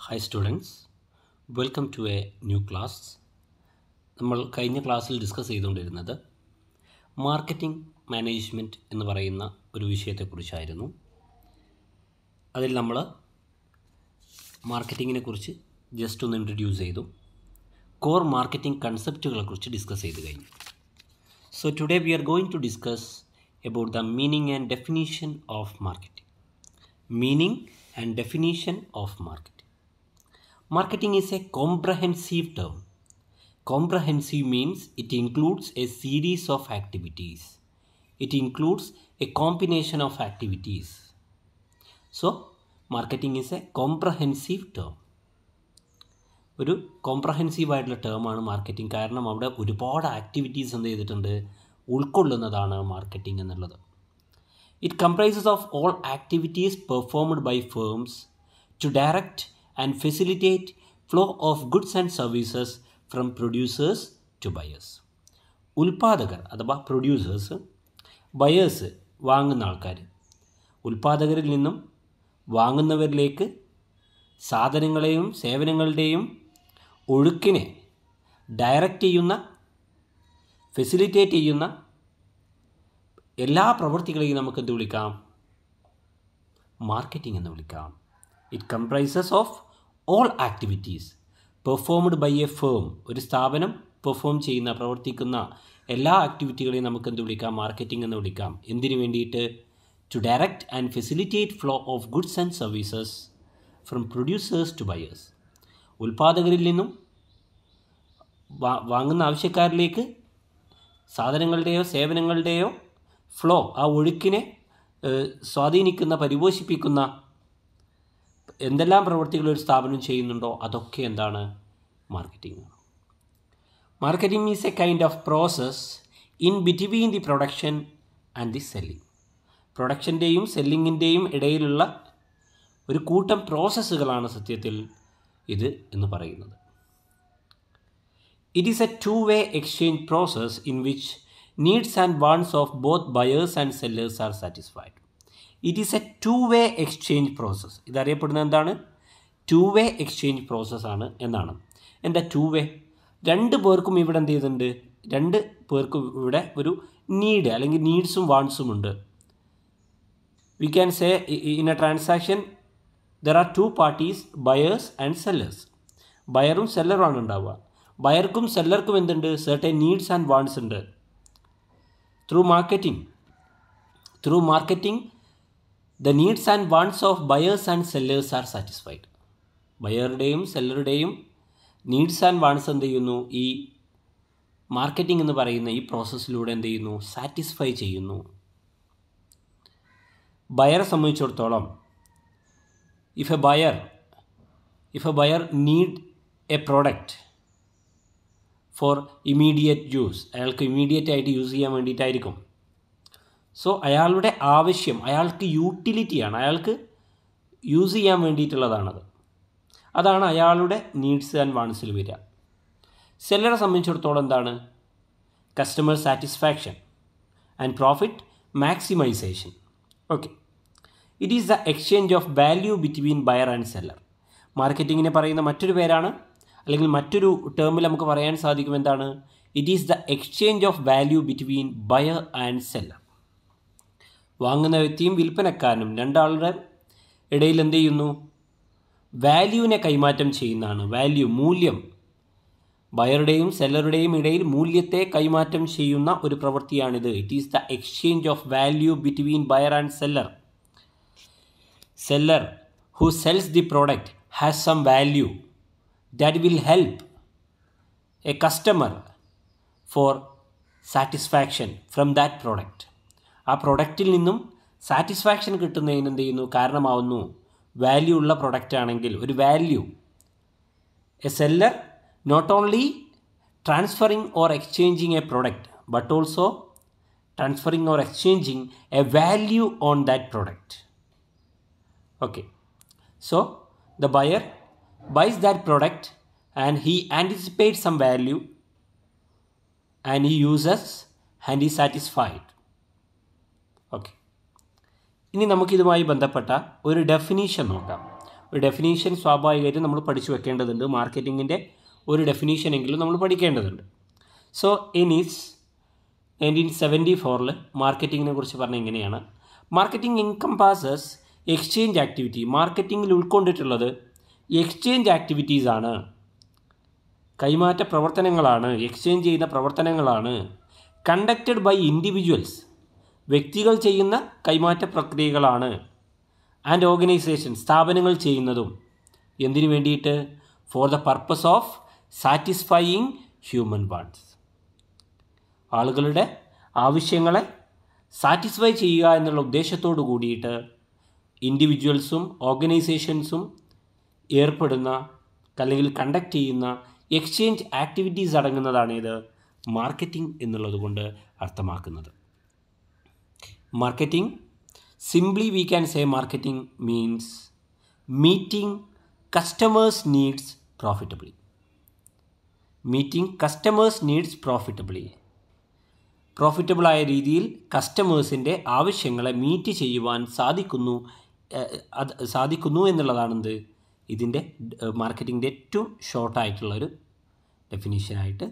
Hi students, welcome to a new class. നമ്മൾ കഴിഞ്ഞ ക്ലാസ്സിൽ ഡിസ്കസ് ചെയ്തുകൊണ്ടിരുന്നത് മാർക്കറ്റിംഗ് മാനേജ്മെൻറ്റ് എന്ന് പറയുന്ന ഒരു വിഷയത്തെക്കുറിച്ചായിരുന്നു. അതിൽ നമ്മൾ മാർക്കറ്റിങ്ങിനെ കുറിച്ച് ജസ്റ്റ് ഒന്ന് ഇൻട്രൊഡ്യൂസ് ചെയ്തു. കോർ മാർക്കറ്റിംഗ് കൺസെപ്റ്റുകളെക്കുറിച്ച് ഡിസ്കസ് ചെയ്ത് കഴിഞ്ഞു. So today we are going to discuss about the meaning and definition of marketing. Meaning and definition of marketing. Marketing is a comprehensive term. Comprehensive means it includes a series of activities. It includes a combination of activities. So, marketing is a comprehensive term. ഒരു comprehensive ആയിട്ടുള്ള ടേമാണ് marketing. കാരണം അവിടെ ഒരുപാട് activities എന്ത് ചെയ്തിട്ടുണ്ട്, ഉൾക്കൊള്ളുന്നതാണ് marketing എന്നുള്ളത്. It comprises of all activities performed by firms to direct and facilitate flow of goods and services from producers to buyers. ഉൽപ്പാദകർ അഥവാ പ്രൊഡ്യൂസേഴ്സ്, ബയേഴ്സ് വാങ്ങുന്ന ആൾക്കാർ, ഉൽപ്പാദകരിൽ നിന്നും വാങ്ങുന്നവരിലേക്ക് സാധനങ്ങളെയും സേവനങ്ങളുടെയും ഒഴുക്കിനെ ഡയറക്റ്റ് ചെയ്യുന്ന, ഫെസിലിറ്റേറ്റ് ചെയ്യുന്ന എല്ലാ പ്രവൃത്തികളെയും നമുക്ക് എന്ത് വിളിക്കാം? മാർക്കറ്റിംഗ് എന്ന് വിളിക്കാം. It comprises of all activities performed by a firm. ഒരു സ്ഥാപനം പെർഫോം ചെയ്യുന്ന, പ്രവർത്തിക്കുന്ന എല്ലാ ആക്ടിവിറ്റികളെയും നമുക്ക് എന്ത് വിളിക്കാം? മാർക്കറ്റിംഗ് എന്ന് വിളിക്കാം. എന്തിനു വേണ്ടിയിട്ട്? To direct and facilitate flow of goods and services from producers to buyers. ഉൽപ്പാദകരിൽ നിന്നും വാങ്ങുന്ന ആവശ്യക്കാരിലേക്ക് സാധനങ്ങളുടെയോ സേവനങ്ങളുടെയോ ഫ്ലോ, ആ ഒഴുക്കിനെ സ്വാധീനിക്കുന്ന, പരിപോഷിപ്പിക്കുന്ന എന്തെല്ലാം പ്രവൃത്തികൾ ഒരു സ്ഥാപനം ചെയ്യുന്നുണ്ടോ അതൊക്കെ എന്താണ്? Marketing. Marketing is a kind of process in between the production and the selling. പ്രൊഡക്ഷൻ്റെയും സെല്ലിങ്ങിൻ്റെയും ഇടയിലുള്ള ഒരു കൂട്ടം പ്രോസസ്സുകളാണ് സത്യത്തിൽ ഇത് എന്ന് പറയുന്നത്. It is a two-way exchange process in which needs and wants of both buyers and sellers are satisfied. It is a two-way exchange process. ഇതറിയപ്പെടുന്നത് എന്താണ്? two-way exchange process ആണ് എന്നാണ്. എന്താ two-way? രണ്ട് പേർക്കും ഇവിടെ എന്ത് ചെയ്തിട്ടുണ്ട്? രണ്ട് പേർക്കും ഇവിടെ ഒരു നീഡ് അല്ലെങ്കിൽ നീഡ്സും വാണ്ട്സും ഉണ്ട്. We can say in a transaction there are two parties, buyers and sellers. ബയറും സെല്ലറുമാണ് ഉണ്ടാവുക. ബയർക്കും സെല്ലർക്കും എന്തുണ്ട്? certain needs and wants ഉണ്ട്. Through marketing, the needs and wants of buyers and sellers are satisfied. ബയറുടെയും സെല്ലറുടെയും നീഡ്സ് ആൻഡ് വാണ്ട്സ് എന്ത് ചെയ്യുന്നു? ഈ marketing എന്ന് പറയുന്ന ഈ പ്രോസസ്സിലൂടെ എന്ത് ചെയ്യുന്നു? സാറ്റിസ്ഫൈ ചെയ്യുന്നു. ബയറെ സംബന്ധിച്ചിടത്തോളം if a buyer need a product for immediate use, അയാൾക്ക് ഇമ്മീഡിയറ്റ് ആയിട്ട് യൂസ് ചെയ്യാൻ വേണ്ടിയിട്ടായിരിക്കും. സോ അയാളുടെ ആവശ്യം, അയാൾക്ക് യൂട്ടിലിറ്റിയാണ്, അയാൾക്ക് യൂസ് ചെയ്യാൻ വേണ്ടിയിട്ടുള്ളതാണത്. അതാണ് അയാളുടെ നീഡ്സ് ആൻഡ് വാണ്ട്സിൽ വരിക. സെല്ലറെ സംബന്ധിച്ചിടത്തോളം എന്താണ്? Customer satisfaction and profit maximisation. Okay, it is the exchange of value between buyer and seller. മാർക്കറ്റിങ്ങിനെ പറയുന്ന മറ്റൊരു പേരാണ്, അല്ലെങ്കിൽ മറ്റൊരു ടേമിൽ നമുക്ക് പറയാൻ സാധിക്കും എന്താണ്? It is the exchange of value between buyer and seller. വാങ്ങുന്ന വ്യക്തിയും വിൽപ്പനക്കാരനും രണ്ടാളുടെ ഇടയിൽ എന്ത് ചെയ്യുന്നു? വാല്യൂവിനെ കൈമാറ്റം ചെയ്യുന്നതാണ്. വാല്യൂ, മൂല്യം. ബയറുടെയും സെല്ലറുടെയും ഇടയിൽ മൂല്യത്തെ കൈമാറ്റം ചെയ്യുന്ന ഒരു പ്രവൃത്തിയാണിത്. It is the exchange of value between buyer and seller. Seller who sells the product has some value that will help a customer for satisfaction from that product. ആ പ്രൊഡക്റ്റിൽ നിന്നും സാറ്റിസ്ഫാക്ഷൻ കിട്ടുന്നതിന് എന്ത് ചെയ്യുന്നു? കാരണമാവുന്നു. വാല്യൂ ഉള്ള പ്രൊഡക്റ്റ് ആണെങ്കിൽ ഒരു value. A seller not only transferring or exchanging a product but also transferring or exchanging a value on that product. Okay, so the buyer buys that product and he anticipates some value and he uses and is satisfied. Okay, ഇനി നമുക്കിതുമായി ബന്ധപ്പെട്ട ഒരു definition നോക്കാം. ഒരു definition സ്വാഭാവികമായിട്ടും നമ്മൾ പഠിച്ചു വെക്കേണ്ടതുണ്ട്. മാർക്കറ്റിങ്ങിൻ്റെ ഒരു ഡെഫിനീഷനെങ്കിലും നമ്മൾ പഠിക്കേണ്ടതുണ്ട്. സോ ഇൻ 1974 മാർക്കറ്റിങ്ങിനെ കുറിച്ച് പറഞ്ഞ ഇങ്ങനെയാണ്: marketing encompasses exchange activity. മാർക്കറ്റിങ്ങിൽ ഉൾക്കൊണ്ടിട്ടുള്ളത് exchange ആക്ടിവിറ്റീസാണ്, കൈമാറ്റ പ്രവർത്തനങ്ങളാണ്, എക്സ്ചേഞ്ച് ചെയ്യുന്ന പ്രവർത്തനങ്ങളാണ്. കണ്ടക്റ്റഡ് ബൈ ഇൻഡിവിജ്വൽസ്, വ്യക്തികൾ ചെയ്യുന്ന കൈമാറ്റ പ്രക്രിയകളാണ്. ആൻഡ് ഓർഗനൈസേഷൻ, സ്ഥാപനങ്ങൾ ചെയ്യുന്നതും. എന്തിനു വേണ്ടിയിട്ട്? For the purpose of satisfying human wants, ആളുകളുടെ ആവശ്യങ്ങളെ സാറ്റിസ്ഫൈ ചെയ്യുക എന്നുള്ള ഉദ്ദേശത്തോടു കൂടിയിട്ട് ഇൻഡിവിജ്വൽസും ഓർഗനൈസേഷൻസും ഏർപ്പെടുന്ന അല്ലെങ്കിൽ കണ്ടക്ട് ചെയ്യുന്ന എക്സ്ചേഞ്ച് ആക്ടിവിറ്റീസ് അടങ്ങുന്നതാണ് ഇത് മാർക്കറ്റിംഗ് എന്നുള്ളത് കൊണ്ട് അർത്ഥമാക്കുന്നത്. Marketing, simply we can say marketing means meeting customers needs profitably. Meeting customers needs profitably, പ്രോഫിറ്റബിളായ രീതിയിൽ കസ്റ്റമേഴ്സിൻ്റെ ആവശ്യങ്ങളെ മീറ്റ് ചെയ്യുവാൻ സാധിക്കുന്നു എന്നുള്ളതാണെന്ത് ഇതിൻ്റെ മാർക്കറ്റിങ്ങിൻ്റെ ഏറ്റവും ഷോർട്ടായിട്ടുള്ളൊരു ഡെഫിനീഷനായിട്ട്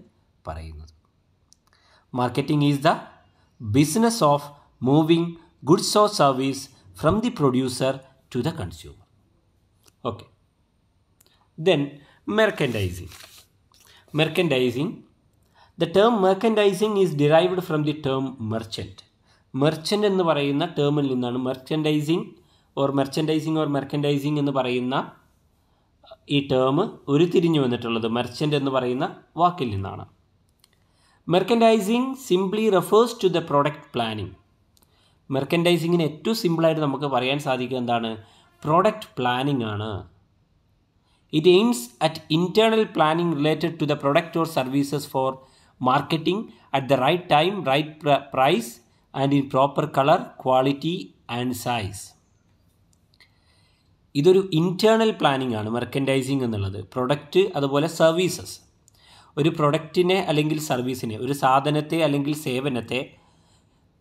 പറയുന്നത്. Marketing is the business of moving goods or service from the producer to the consumer. Okay, then merchandising. Merchandising, the term merchandising is derived from the term merchant. Merchant എന്ന് പറയുന്ന ടേമിൽ നിന്നാണ് മെർക്കൻഡൈസിങ് എന്ന് പറയുന്ന ഈ ടേം ഉരുത്തിരിഞ്ഞു വന്നിട്ടുള്ളത്. മെർച്ചൻ്റ് എന്ന് പറയുന്ന വാക്കിൽ നിന്നാണ്. Merchandising simply refers to the product planning. മെർക്കൻഡൈസിങ്ങിന് ഏറ്റവും സിമ്പിളായിട്ട് നമുക്ക് പറയാൻ സാധിക്കുക എന്താണ്? പ്രോഡക്റ്റ് പ്ലാനിങ് ആണ്. It aims at internal planning related to the product or services for marketing at the right time, right price and in proper colour, quality and size. ഇതൊരു internal planning ആണ് മെർക്കൻഡൈസിങ് എന്നുള്ളത്. Product അതുപോലെ services, ഒരു പ്രൊഡക്റ്റിനെ അല്ലെങ്കിൽ സർവീസിനെ, ഒരു സാധനത്തെ അല്ലെങ്കിൽ സേവനത്തെ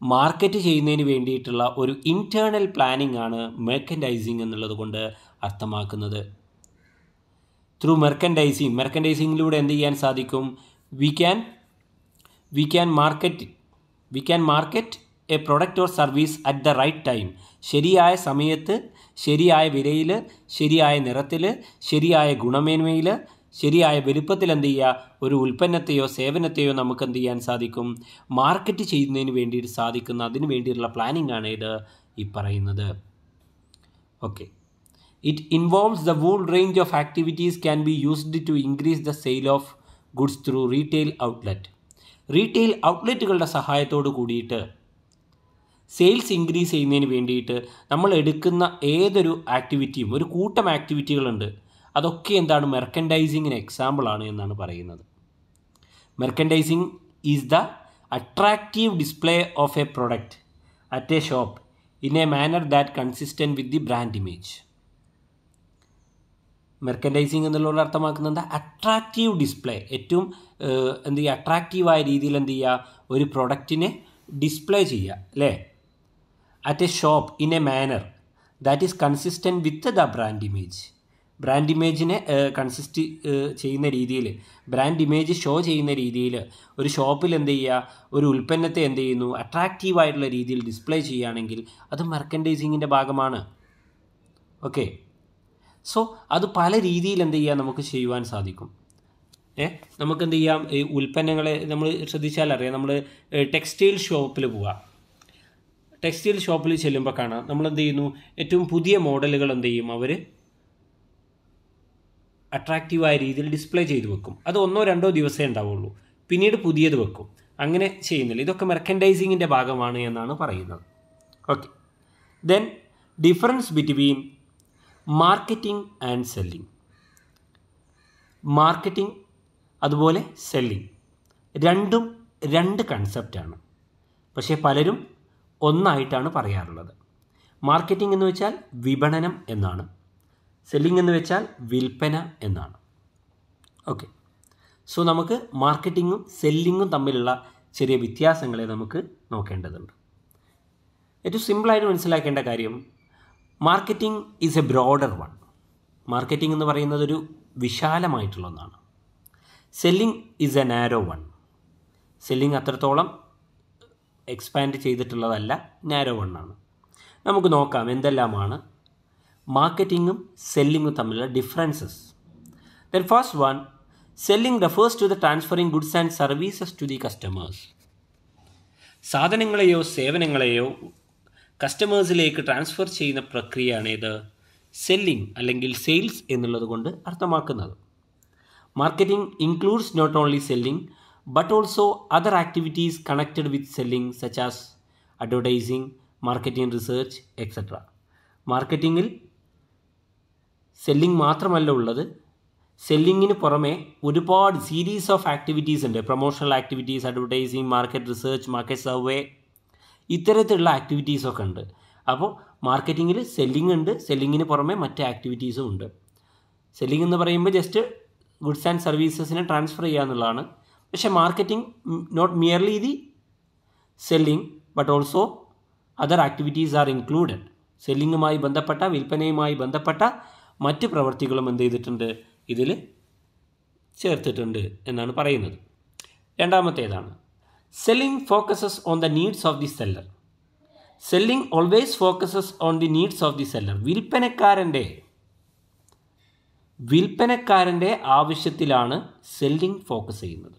market ചെയ്യുന്നതിന് വേണ്ടിയിട്ടുള്ള ഒരു ഇൻറ്റേർണൽ പ്ലാനിങ് ആണ് മെർക്കൻഡൈസിങ് എന്നുള്ളത് കൊണ്ട് അർത്ഥമാക്കുന്നത്. ത്രൂ മെർക്കൻഡൈസിങ്ങിലൂടെ എന്ത് ചെയ്യാൻ സാധിക്കും? We can market a product or service at the right time. ശരിയായ സമയത്ത്, ശരിയായ വിലയിൽ, ശരിയായ നിറത്തിൽ, ശരിയായ ഗുണമേന്മയിൽ, ശരിയായ വലുപ്പത്തിൽ എന്ത് ചെയ്യുക? ഒരു ഉൽപ്പന്നത്തെയോ സേവനത്തെയോ നമുക്ക് എന്ത് ചെയ്യാൻ സാധിക്കും? മാർക്കറ്റ് ചെയ്യുന്നതിന് വേണ്ടിയിട്ട് സാധിക്കുന്ന, അതിന് വേണ്ടിയിട്ടുള്ള പ്ലാനിങ് ആണ് ഇത് ഈ പറയുന്നത്. Okay, it involves the whole range of activities can be used to increase the sale of goods through retail outlet. Retail ഔട്ട്ലെറ്റുകളുടെ സഹായത്തോട് കൂടിയിട്ട് സെയിൽസ് ഇൻക്രീസ് ചെയ്യുന്നതിന് വേണ്ടിയിട്ട് നമ്മൾ എടുക്കുന്ന ഏതൊരു ആക്ടിവിറ്റിയും, ഒരു കൂട്ടം ആക്ടിവിറ്റികളുണ്ട്, അതൊക്കെ എന്താണ്? മെർക്കൻഡൈസിങ്ങിന് എക്സാമ്പിളാണ് എന്നാണ് പറയുന്നത്. Merchandising is the attractive display of a product at a shop in a manner that consistent with the brand image. Merchandising എന്നുള്ളത് അർത്ഥമാക്കുന്നത് അട്രാക്റ്റീവ് ഡിസ്പ്ലേ, ഏറ്റവും എന്ത് ചെയ്യുക? അട്രാക്റ്റീവായ രീതിയിൽ എന്ത് ചെയ്യുക? ഒരു പ്രൊഡക്റ്റിനെ ഡിസ്പ്ലേ ചെയ്യുക, അല്ലേ? At a shop in a manner that is consistent with the brand image. Brand ഇമേജിനെ കൺസിസ്റ്റ് ചെയ്യുന്ന രീതിയിൽ, ബ്രാൻഡ് ഇമേജ് ഷോ ചെയ്യുന്ന രീതിയിൽ ഒരു ഷോപ്പിൽ എന്ത് ചെയ്യുക? ഒരു ഉൽപ്പന്നത്തെ എന്ത് ചെയ്യുന്നു? അട്രാക്റ്റീവായിട്ടുള്ള രീതിയിൽ ഡിസ്പ്ലേ ചെയ്യുകയാണെങ്കിൽ അത് മെർക്കൻഡൈസിങ്ങിൻ്റെ ഭാഗമാണ്. ഓക്കെ, സോ അത് പല രീതിയിൽ എന്ത് ചെയ്യുക? നമുക്ക് ചെയ്യുവാൻ സാധിക്കും. നമുക്ക് എന്ത് ചെയ്യാം? ഈ ഉൽപ്പന്നങ്ങളെ നമ്മൾ ശ്രദ്ധിച്ചാൽ അറിയാം. നമ്മൾ ടെക്സ്റ്റൈൽ ഷോപ്പിൽ പോവുക, ടെക്സ്റ്റൈൽ ഷോപ്പിൽ ചെല്ലുമ്പോൾ കാണാം നമ്മൾ എന്ത് ചെയ്യുന്നു? ഏറ്റവും പുതിയ മോഡലുകൾ എന്ത് ചെയ്യും? അവർ അട്രാക്റ്റീവായ രീതിയിൽ ഡിസ്പ്ലേ ചെയ്ത് വെക്കും. അത് 1-2 ദിവസമേ ഉണ്ടാവുള്ളൂ, പിന്നീട് പുതിയത് വെക്കും. അങ്ങനെ ചെയ്യുന്നില്ല. ഇതൊക്കെ മെർക്കൻഡൈസിങ്ങിൻ്റെ ഭാഗമാണ് എന്നാണ് പറയുന്നത്. Okay, then difference between marketing and selling. Marketing അതുപോലെ സെല്ലിംഗ് രണ്ടും രണ്ട് കൺസെപ്റ്റാണ്, പക്ഷേ പലരും ഒന്നായിട്ടാണ് പറയാറുള്ളത്. മാർക്കറ്റിംഗ് എന്ന് വെച്ചാൽ വിപണനം എന്നാണ്, സെല്ലിംഗ് എന്ന് വെച്ചാൽ വിൽപ്പന എന്നാണ്. ഓക്കെ, സോ നമുക്ക് മാർക്കറ്റിങ്ങും സെല്ലിങ്ങും തമ്മിലുള്ള ചെറിയ വ്യത്യാസങ്ങളെ നമുക്ക് നോക്കേണ്ടതുണ്ട്. ഏറ്റവും സിമ്പിളായിട്ട് മനസ്സിലാക്കേണ്ട കാര്യം, marketing is a broader one. Marketing എന്ന് പറയുന്നത് ഒരു വിശാലമായിട്ടുള്ള ഒന്നാണ്. Selling is a narrow one. Selling അത്രത്തോളം എക്സ്പാൻഡ് ചെയ്തിട്ടുള്ളതല്ല, നാരോ വൺ ആണ്. നമുക്ക് നോക്കാം എന്തെല്ലാമാണ് മാർക്കറ്റിങ്ങും സെല്ലിങ്ങും തമ്മിലുള്ള differences. Then first one, selling refers to the transferring goods and services to the customers. സാധനങ്ങളെയോ സേവനങ്ങളെയോ കസ്റ്റമേഴ്സിലേക്ക് ട്രാൻസ്ഫർ ചെയ്യുന്ന പ്രക്രിയയാണ് ഇത് സെല്ലിംഗ് അല്ലെങ്കിൽ സെയിൽസ് എന്നുള്ളത് കൊണ്ട് അർത്ഥമാക്കുന്നത്. Marketing includes not only selling but also other activities connected with selling such as advertising, marketing research etcetera. മാർക്കറ്റിങ്ങിൽ സെല്ലിംഗ് മാത്രമല്ല ഉള്ളത്, സെല്ലിങ്ങിന് പുറമെ ഒരുപാട് സീരീസ് ഓഫ് ആക്ടിവിറ്റീസ് ഉണ്ട്. Promotional activities, advertising, market research, market survey, ഇത്തരത്തിലുള്ള ആക്ടിവിറ്റീസൊക്കെ ഉണ്ട്. അപ്പോൾ മാർക്കറ്റിങ്ങിൽ സെല്ലിംഗ് ഉണ്ട്, സെല്ലിങ്ങിന് പുറമെ മറ്റ് ആക്ടിവിറ്റീസും ഉണ്ട്. സെല്ലിംഗ് എന്ന് പറയുമ്പോൾ ജസ്റ്റ് ഗുഡ്സ് ആൻഡ് സർവീസസിനെ ട്രാൻസ്ഫർ ചെയ്യുക എന്നുള്ളതാണ്. പക്ഷേ marketing not merely the selling but also other activities are included. സെല്ലിങ്ങുമായി ബന്ധപ്പെട്ട, വിൽപ്പനയുമായി ബന്ധപ്പെട്ട മറ്റ് പ്രവൃത്തികളും എന്ത് ചെയ്തിട്ടുണ്ട്, ഇതിൽ ചേർത്തിട്ടുണ്ട് എന്നാണ് പറയുന്നത്. രണ്ടാമത്തേതാണ് selling focuses on the needs of the seller. Selling always focuses on the needs of the seller. വിൽപ്പനക്കാരൻ്റെ ആവശ്യത്തിലാണ് സെല്ലിംഗ് ഫോക്കസ് ചെയ്യുന്നത്.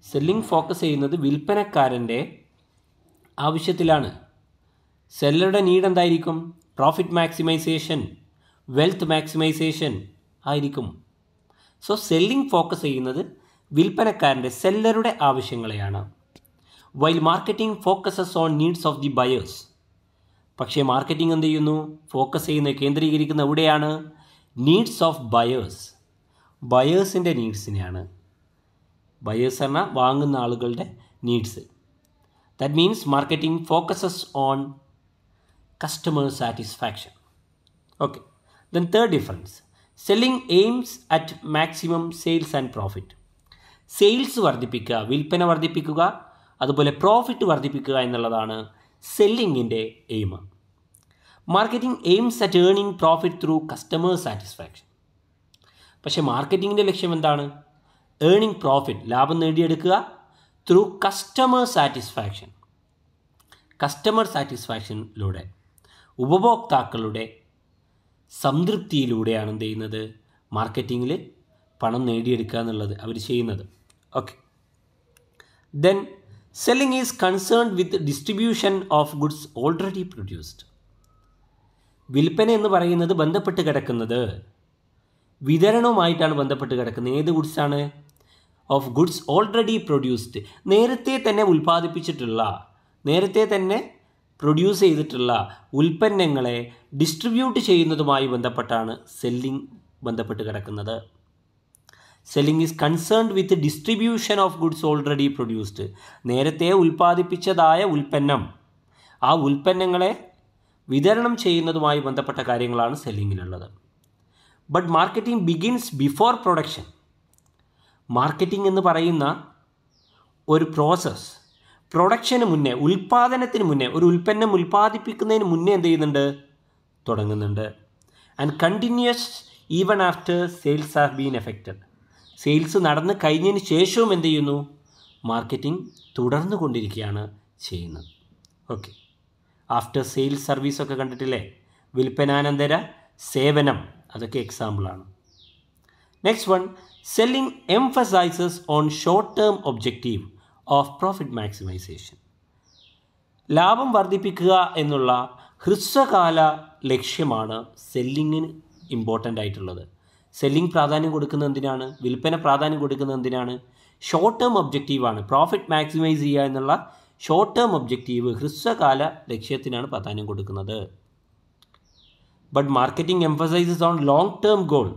സെല്ലിംഗ് ഫോക്കസ് ചെയ്യുന്നത് വിൽപ്പനക്കാരൻ്റെ ആവശ്യത്തിലാണ്. സെല്ലറുടെ നീഡ് എന്തായിരിക്കും? പ്രോഫിറ്റ് മാക്സിമൈസേഷൻ, വെൽത്ത് മാക്സിമൈസേഷൻ ആയിരിക്കും. സോ സെല്ലിംഗ് ഫോക്കസ് ചെയ്യുന്നത് വിൽപ്പനക്കാരൻ്റെ, സെല്ലറുടെ ആവശ്യങ്ങളെയാണ്. While marketing focuses on needs of the buyers. പക്ഷേ മാർക്കറ്റിംഗ് എന്ത് ചെയ്യുന്നു? ഫോക്കസ് ചെയ്യുന്ന, കേന്ദ്രീകരിക്കുന്ന എവിടെയാണ്? Needs of buyers. ബയേഴ്സിൻ്റെ നീഡ്സിനെയാണ്. ബയേഴ്സ് പറഞ്ഞാൽ വാങ്ങുന്ന ആളുകളുടെ needs. That means marketing focuses on customer satisfaction. Okay. Then third difference, selling aims at maximum sales and profit. Sales വർദ്ധിപ്പിക്കുക, വിൽപ്പന വർദ്ധിപ്പിക്കുക, അതുപോലെ പ്രോഫിറ്റ് വർദ്ധിപ്പിക്കുക എന്നുള്ളതാണ് സെല്ലിങ്ങിൻ്റെ aim. Marketing aims at earning profit through customer satisfaction. പക്ഷേ മാർക്കറ്റിങ്ങിൻ്റെ ലക്ഷ്യം എന്താണ്? ഏർണിംഗ് പ്രോഫിറ്റ്, ലാഭം നേടിയെടുക്കുക, ത്രൂ കസ്റ്റമർ സാറ്റിസ്ഫാക്ഷൻ. കസ്റ്റമർ സാറ്റിസ്ഫാക്ഷനിലൂടെ, ഉപഭോക്താക്കളുടെ സംതൃപ്തിയിലൂടെയാണ് എന്ത് ചെയ്യുന്നത്? മാർക്കറ്റിങ്ങിൽ പണം നേടിയെടുക്കുക എന്നുള്ളത് അവർ ചെയ്യുന്നത്. Okay. Then selling is concerned with distribution of goods already produced. വിൽപ്പന എന്ന് പറയുന്നത് ബന്ധപ്പെട്ട് കിടക്കുന്നത് വിതരണവുമായിട്ടാണ് ബന്ധപ്പെട്ട് കിടക്കുന്നത്. ഏത് ഗുഡ്സാണ്? Of goods already produced. നേരത്തെ തന്നെ ഉൽപ്പാദിപ്പിച്ചിട്ടുള്ള, നേരത്തെ തന്നെ പ്രൊഡ്യൂസ് ചെയ്തിട്ടുള്ള ഉൽപ്പന്നങ്ങളെ ഡിസ്ട്രിബ്യൂട്ട് ചെയ്യുന്നതുമായി ബന്ധപ്പെട്ടാണ് സെല്ലിംഗ് ബന്ധപ്പെട്ട് കിടക്കുന്നത്. Selling is concerned with distribution of goods already produced. നേരത്തെ ഉൽപ്പാദിപ്പിച്ചതായ ഉൽപ്പന്നം, ആ ഉൽപ്പന്നങ്ങളെ വിതരണം ചെയ്യുന്നതുമായി ബന്ധപ്പെട്ട കാര്യങ്ങളാണ് സെല്ലിങ്ങിനുള്ളത്. But marketing begins before production. Marketing എന്ന് പറയുന്ന ഒരു പ്രോസസ്സ് പ്രൊഡക്ഷന് മുന്നേ, ഉൽപ്പാദനത്തിന് മുന്നേ, ഒരു ഉൽപ്പന്നം ഉൽപ്പാദിപ്പിക്കുന്നതിന് മുന്നേ എന്ത് ചെയ്യുന്നുണ്ട്? തുടങ്ങുന്നുണ്ട്. And continues even after sales have been effected. Sales നടന്ന് കഴിഞ്ഞതിന് ശേഷവും എന്ത് ചെയ്യുന്നു? മാർക്കറ്റിംഗ് തുടർന്നു കൊണ്ടിരിക്കുകയാണ് ചെയ്യുന്നത്. ഓക്കെ. ആഫ്റ്റർ സെയിൽസ് സർവീസൊക്കെ കണ്ടിട്ടില്ലേ? വിൽപ്പനാനന്തര സേവനം, അതൊക്കെ എക്സാമ്പിളാണ്. Next one, selling emphasises on short term objective of profit maximisation. ലാഭം വർദ്ധിപ്പിക്കുക എന്നുള്ള ഹ്രസ്വകാല ലക്ഷ്യമാണ് സെല്ലിങ്ങിന് ഇമ്പോർട്ടൻ്റ് ആയിട്ടുള്ളത്. സെല്ലിംഗ് പ്രാധാന്യം കൊടുക്കുന്നത് എന്തിനാണ്? വിൽപ്പന പ്രാധാന്യം കൊടുക്കുന്നത് എന്തിനാണ്? ഷോർട്ട് ടേം ഒബ്ജക്റ്റീവാണ്. പ്രോഫിറ്റ് മാക്സിമൈസ് ചെയ്യുക എന്നുള്ള ഷോർട്ട് ടേം ഒബ്ജക്റ്റീവ്, ഹ്രസ്വകാല ലക്ഷ്യത്തിനാണ് പ്രാധാന്യം കൊടുക്കുന്നത്. But marketing emphasises on long term goal.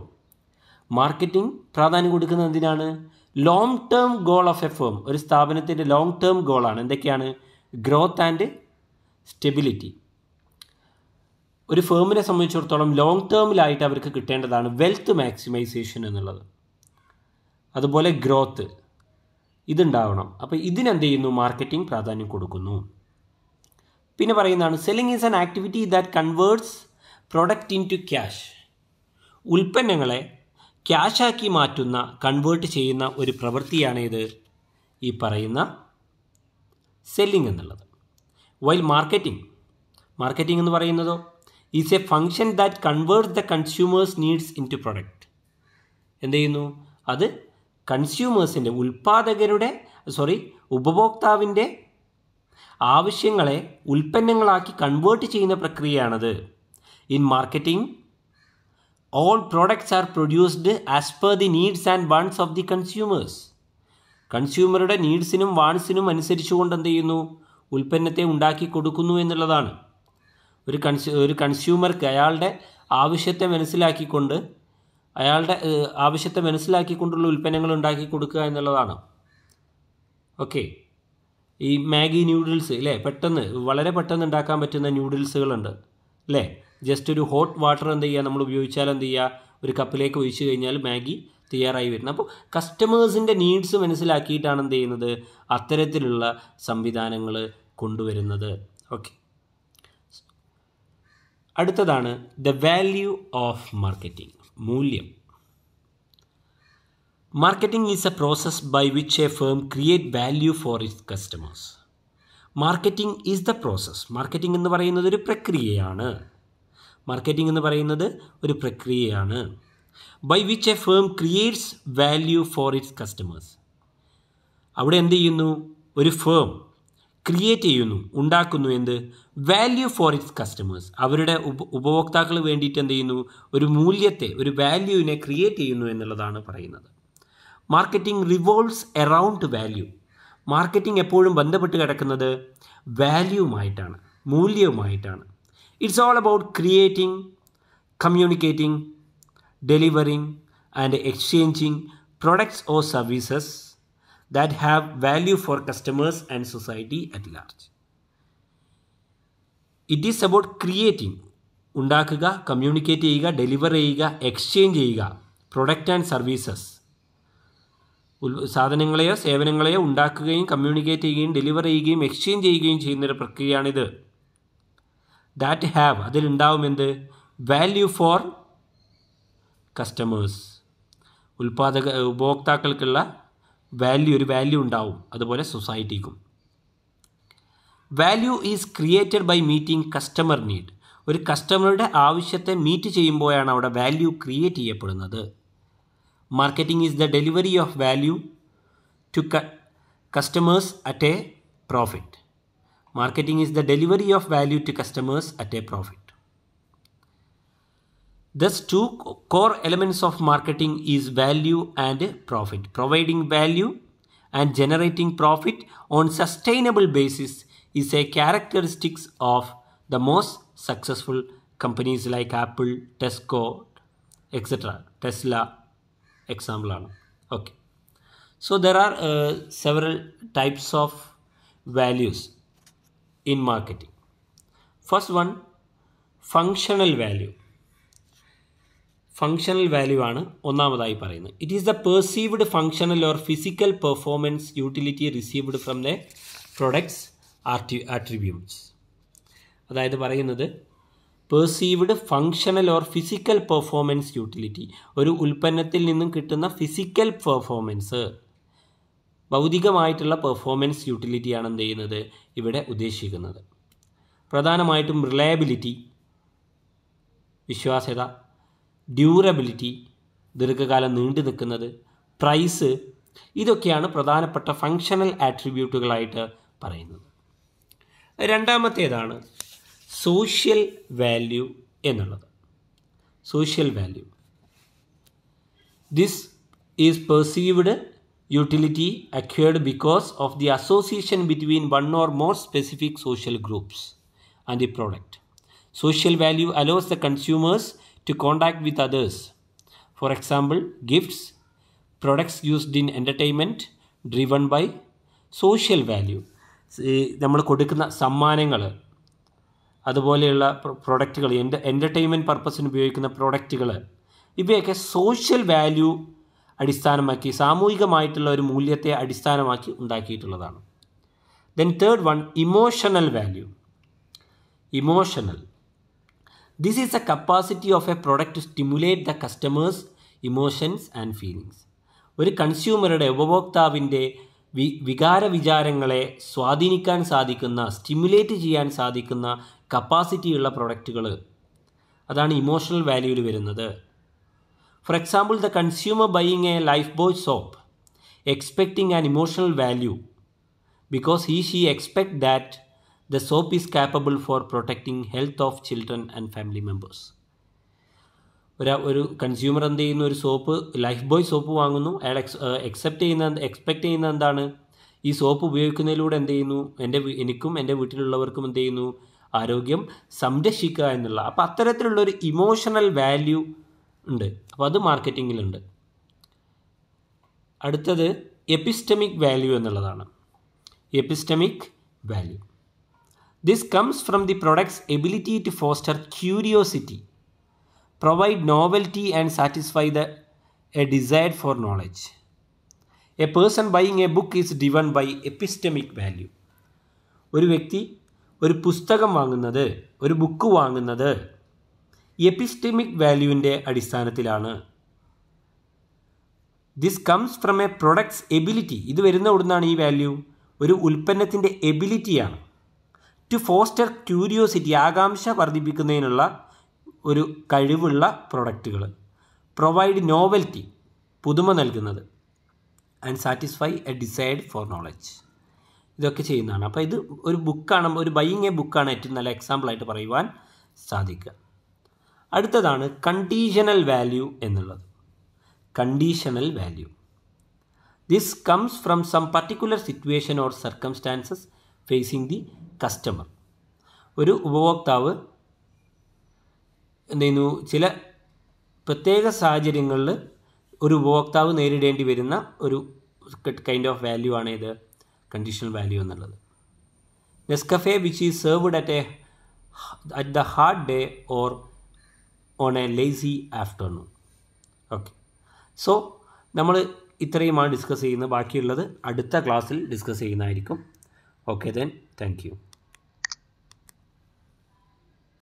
Marketing പ്രാധാന്യം കൊടുക്കുന്നത് എന്തിനാണ്? Long term goal of a firm. ഒരു സ്ഥാപനത്തിൻ്റെ ലോങ് ടേം ഗോളാണ്. എന്തൊക്കെയാണ്? Growth and stability. ഒരു ഫേമിനെ സംബന്ധിച്ചിടത്തോളം ലോങ് ടേമിലായിട്ട് അവർക്ക് കിട്ടേണ്ടതാണ് വെൽത്ത് മാക്സിമൈസേഷൻ എന്നുള്ളത്, അതുപോലെ ഗ്രോത്ത്, ഇതുണ്ടാവണം. അപ്പോൾ ഇതിനെന്ത് ചെയ്യുന്നു? മാർക്കറ്റിംഗ് പ്രാധാന്യം കൊടുക്കുന്നു. പിന്നെ പറയുന്നതാണ് selling is an activity that converts product into cash, ഉൽപ്പന്നങ്ങളെ ക്യാഷാക്കി മാറ്റുന്ന, കൺവേർട്ട് ചെയ്യുന്ന ഒരു പ്രവൃത്തിയാണ് ഇത് ഈ പറയുന്ന സെല്ലിംഗ് എന്നുള്ളത്. വൈൽ മാർക്കറ്റിംഗ് എന്ന് പറയുന്നതോ is a function that converts the consumers needs into product. എന്ത് ചെയ്യുന്നു? അത് കൺസ്യൂമേഴ്സിൻ്റെ, ഉപഭോക്താവിൻ്റെ ആവശ്യങ്ങളെ ഉൽപ്പന്നങ്ങളാക്കി കൺവേർട്ട് ചെയ്യുന്ന പ്രക്രിയയാണത്. In marketing all products are produced as per the needs and wants of the consumers. കൺസ്യൂമറുടെ നീഡ്സിനും വാൺസിനും അനുസരിച്ചുകൊണ്ട് എന്ത് ചെയ്യുന്നു? ഉൽപ്പന്നത്തെ ഉണ്ടാക്കി കൊടുക്കുന്നു എന്നുള്ളതാണ്. ഒരു കൺസ്യൂമർക്ക് അയാളുടെ ആവശ്യത്തെ മനസ്സിലാക്കിക്കൊണ്ടുള്ള ഉൽപ്പന്നങ്ങൾ ഉണ്ടാക്കി കൊടുക്കുക എന്നുള്ളതാണ്. ഓക്കെ, ഈ മാഗി ന്യൂഡിൽസ് അല്ലേ, വളരെ പെട്ടെന്ന് ഉണ്ടാക്കാൻ പറ്റുന്ന ന്യൂഡിൽസുകളുണ്ട് അല്ലേ. ജസ്റ്റ് ഒരു ഹോട്ട് വാട്ടർ എന്ത് ചെയ്യുക, നമ്മൾ ഉപയോഗിച്ചാൽ എന്ത് ചെയ്യുക, ഒരു കപ്പിലേക്ക് ഒഴിച്ചു കഴിഞ്ഞാൽ മാഗി തയ്യാറായി വരുന്നത്. അപ്പോൾ കസ്റ്റമേഴ്സിൻ്റെ നീഡ്സ് മനസ്സിലാക്കിയിട്ടാണ് എന്ത് ചെയ്യുന്നത്, അത്തരത്തിലുള്ള സംവിധാനങ്ങൾ കൊണ്ടുവരുന്നത്. ഓക്കെ, അടുത്തതാണ് ദ വാല്യൂ ഓഫ് മാർക്കറ്റിംഗ്, മൂല്യം. Marketing is a process by which a firm create value for its customers. Marketing is the process. Marketing എന്ന് പറയുന്നത് ഒരു പ്രക്രിയയാണ്. By which a firm creates value for its customers. അവിടെ എന്ത് ചെയ്യുന്നു? ഒരു firm create ചെയ്യുന്നു, ഉണ്ടാക്കുന്നു എന്ത്? Value for its customers. അവരുടെ ഉപഭോക്താക്കൾ വേണ്ടിയിട്ട് എന്ത് ചെയ്യുന്നു? ഒരു മൂല്യത്തെ, ഒരു വാല്യൂവിനെ ക്രിയേറ്റ് ചെയ്യുന്നു എന്നുള്ളതാണ് പറയുന്നത്. Marketing revolves around value. Marketing എപ്പോഴും ബന്ധപ്പെട്ട് കിടക്കുന്നത് വാല്യൂവുമായിട്ടാണ്, മൂല്യവുമായിട്ടാണ്. It's all about creating, communicating, delivering and exchanging products or services that have value for customers and society at large. It is about creating, ഉണ്ടാക്കുക, കമ്മ്യൂണിക്കേറ്റ് ചെയ്യുക, deliver ചെയ്യുക, exchange ചെയ്യുക, product and services, സാധനങ്ങളെയോ സേവനങ്ങളെയോ ഉണ്ടാക്കുകയും കമ്മ്യൂണിക്കേറ്റ് ചെയ്യുകയും deliver ചെയ്യുകയും exchange ചെയ്യുകയും ചെയ്യുന്നൊരു പ്രക്രിയയാണിത്. ദാറ്റ് ഹാവ്, അതിലുണ്ടാവുമെന്ത്? വാല്യൂ ഫോർ കസ്റ്റമേഴ്സ്, ഉപഭോക്താക്കൾക്കുള്ള ഒരു വാല്യൂ ഉണ്ടാവും, അതുപോലെ സൊസൈറ്റിക്കും. Value is created by meeting customer need. ഒരു കസ്റ്റമറുടെ ആവശ്യത്തെ മീറ്റ് ചെയ്യുമ്പോഴാണ് അവിടെ വാല്യൂ ക്രിയേറ്റ് ചെയ്യപ്പെടുന്നത്. Marketing is the delivery of value to customers at a profit. Marketing is the delivery of value to customers at a profit. Thus, two core elements of marketing is value and profit. Providing value and generating profit on sustainable basis is a characteristic of the most successful companies like Apple, Tesco, etc. Tesla, example. Okay. So there are several types of values in marketing. First one, functional value. Functional value ആണ് ഒന്നാമതായി പറയുന്നത്. It is the perceived functional or physical performance utility received from the products attributes. അതായത് പറയുന്നത് perceived functional or physical performance utility, ഒരു ഉൽപ്പന്നത്തിൽ നിന്നും കിട്ടുന്ന physical performance, ഭൗതികമായിട്ടുള്ള performance യൂട്ടിലിറ്റിയാണ് എന്ത് ചെയ്യുന്നത് ഇവിടെ ഉദ്ദേശിക്കുന്നത്. പ്രധാനമായിട്ടും റിലയബിലിറ്റി, വിശ്വാസ്യത, ഡ്യൂറബിലിറ്റി, ദീർഘകാലം നീണ്ടു നിൽക്കുന്നത്, പ്രൈസ്, ഇതൊക്കെയാണ് പ്രധാനപ്പെട്ട ഫങ്ഷണൽ ആട്രിബ്യൂട്ടുകളായിട്ട് പറയുന്നത്. രണ്ടാമത്തേതാണ് സോഷ്യൽ വാല്യൂ എന്നുള്ളത്. Social value, this is perceived utility acquired because of the association between one or more specific social groups and the product. Social value allows the consumers to contact with others. For example, gifts, products used in entertainment driven by social value. നമ്മൾ കൊടുക്കുന്ന സമ്മാനങ്ങൾ, അതുപോലെയുള്ള പ്രൊഡക്റ്റുകൾ, entertainment പർപ്പസിന് ഉപയോഗിക്കുന്ന പ്രൊഡക്റ്റുകൾ, ഇവയൊക്കെ social value അടിസ്ഥാനമാക്കി, സാമൂഹികമായിട്ടുള്ള ഒരു മൂല്യത്തെ അടിസ്ഥാനമാക്കി ഉണ്ടാക്കിയിട്ടുള്ളതാണ്. Then third one, emotional value. Emotional, This is the capacity of a product to stimulate the customer's emotions and feelings. ഒരു കൺസ്യൂമറുടെ ഉപഭോക്താവിൻ്റെ വികാര വിചാരങ്ങളെ സ്വാധീനിക്കാൻ സാധിക്കുന്ന, സ്റ്റിമുലേറ്റ് ചെയ്യാൻ സാധിക്കുന്ന കപ്പാസിറ്റിയുള്ള പ്രൊഡക്റ്റുകൾ, അതാണ് ഇമോഷണൽ വാല്യൂവിൽ വരുന്നത്. For example, the consumer buying A life boy soap expecting an emotional value because she expect that the soap is capable for protecting health of children and family members. ഒരു consumer എന്ത് ചെയ്യുന്നു, ഒരു soap, life boy soap വാങ്ങുന്നു. അയാൾ expect ചെയ്യുന്ന എന്താണ്, ഈ soap ഉപയോഗിക്കുന്നതിലൂടെ എന്ത് ചെയ്യുന്നു, എനിക്കും എൻ്റെ വീട്ടിലുള്ളവർക്കും എന്ത് ചെയ്യുന്നു, ആരോഗ്യം സംരക്ഷിക്കുക എന്നുള്ള. അപ്പോൾ അത്തരത്തിലുള്ളൊരു ഇമോഷണൽ വാല്യൂ ഉണ്ട്. അപ്പോൾ അത് മാർക്കറ്റിങ്ങിലുണ്ട്. അടുത്തത് എപ്പിസ്റ്റമിക് വാല്യൂ എന്നുള്ളതാണ്. Epistemic value, this comes from the product's ability to foster curiosity, provide novelty and satisfy a desire for knowledge. A person buying a book is driven by epistemic value. ഒരു വ്യക്തി ഒരു പുസ്തകം വാങ്ങുന്നത്, ഒരു book വാങ്ങുന്നത് epistemic വാല്യൂവിൻ്റെ അടിസ്ഥാനത്തിലാണ്. This comes from A products ability, ഇത് വരുന്ന എവിടുന്നാണ് ഈ വാല്യൂ, ഒരു ഉൽപ്പന്നത്തിൻ്റെ എബിലിറ്റിയാണ്. ടു ഫോസ്റ്റർ ക്യൂരിയോസിറ്റി, ആകാംക്ഷ വർദ്ധിപ്പിക്കുന്നതിനുള്ള ഒരു കഴിവുള്ള പ്രൊഡക്റ്റുകൾ. പ്രൊവൈഡ് നോവൽറ്റി, പുതുമ നൽകുന്നത്. And satisfy A decide four knowledge, ഇതൊക്കെ ചെയ്യുന്നതാണ്. അപ്പോൾ ഇത് ഒരു ബുക്കാണ്, ഒരു ബൈയിങ് എ ബുക്കാണ് ഏറ്റവും നല്ല എക്സാമ്പിളായിട്ട് പറയുവാൻ സാധിക്കുക. അടുത്തതാണ് കണ്ടീഷണൽ വാല്യൂ എന്നുള്ളത്. Conditional value. This comes from some particular situation or circumstances facing the customer. ഒരു ഉപഭോക്താവ് എന്ത് ചെയ്യുന്നു, ചില പ്രത്യേക സാഹചര്യങ്ങളിൽ ഒരു ഉപഭോക്താവ് നേരിടേണ്ടി വരുന്ന ഒരു കൈൻഡ് ഓഫ് വാല്യൂ ആണ് ഇത് കണ്ടീഷണൽ വാല്യൂ എന്നുള്ളത്. Nescafé which is served at the hard day or on A lazy afternoon. Okay, so നമ്മൾ ഇത്രയുമാണ് ഡിസ്കസ് ചെയ്യുന്നത്. ബാക്കിയുള്ളത് അടുത്ത ക്ലാസ്സിൽ ഡിസ്കസ് ചെയ്യുന്നതായിരിക്കും. Okay then, thank you.